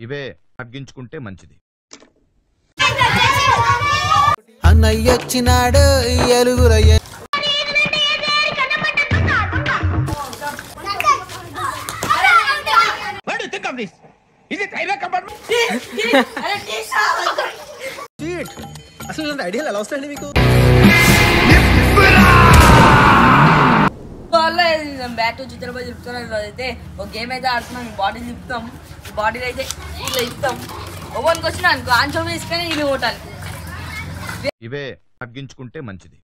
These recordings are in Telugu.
ఇవే తగ్గించుకుంటే మంచిది. అన్నయ్యొచ్చినాడు ఎలుగురయ్య. అసలు ఇలాంటి ఐడియాలు ఎలా వస్తాయండి మీకు? బ్యాట్ చిత్రపతి చెప్తున్నారు అయితే ఒక గేమ్ అయితే ఆడుతున్నాం. బాడీ తిప్పుతాం, బాడీలో అయితే ఇట్లా ఇస్తాం. ఓవన్కి వచ్చినా అనుకో ఆన్సర్ వేసుకొని ఇది ఓటాలి. ఇవే తగ్గించుకుంటే మంచిది.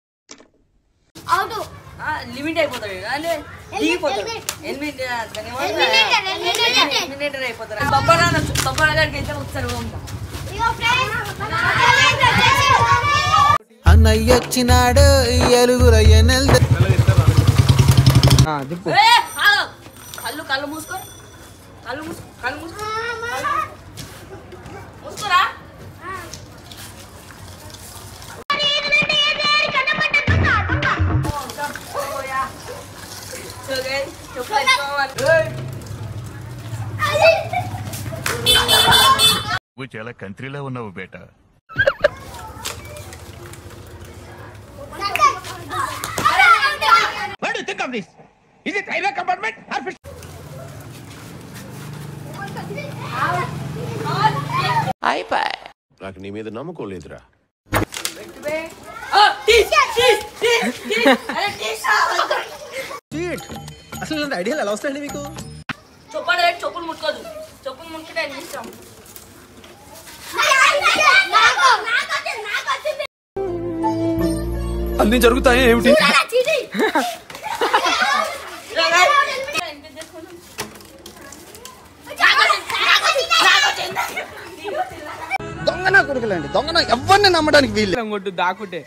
లిమిట్ అయిపోతాడు అంటే దిగిపోతాడు. ఎలిమినేటర్ అయిపోతారు. బొబ్బరా గారికి అయితే ఒకసారి అన్నయ్యొచ్చినాడు ఎలుగురయ్య. కళ్ళు మూసుకో, కళ్ళు మూసుకోరా. నువ్వు చాలా కంట్రీలో ఉన్నావు బేటా. నాకు నీ మీద నమ్మకం లేదురా. అసలు ఇలాంటి ఐడియాలు ఎలా వస్తాయండి మీకు? చెప్పులు ముట్టుకోదు, చెప్పులు ముట్టుకుంటే ఇష్టం. అన్ని జరుగుతాయి ఏమిటి? దొంగన కొడుకులండి, దొంగన ఎవరిని నమ్మడానికి వీలు కొట్టు దాకుంటే.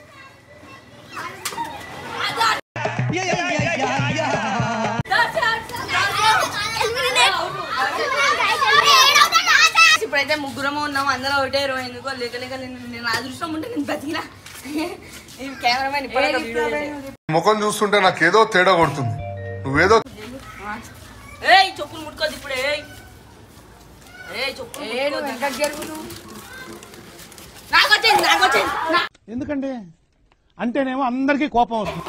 ఇప్పుడైతే ముగ్గురము ఉన్నాము, అందరూ ఒకటే ఎందుకో లేక నేను అదృష్టం ఉంటే నేను బతికినా. కెమెరామెన్ ముఖం చూస్తుంటే నాకేదో తేడా కొడుతుంది. నువ్వేదో చెప్పులు ముట్టుకోదు ఇప్పుడే. ఎందుకంటే అంటేనేమో అందరికి కోపం వస్తుంది.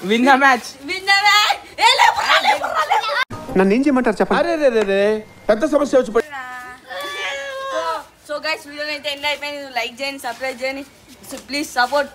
Win the match. నన్ను ఏం చేయమంటారు చెప్పండి. అరే పెద్ద సమస్య వచ్చి సో గైస్ వీడియో అయితే ఎండ్ అయిపోయింది. లైక్ చేయండి, సబ్స్క్రైబ్ చేయండి, ప్లీజ్ సపోర్ట్.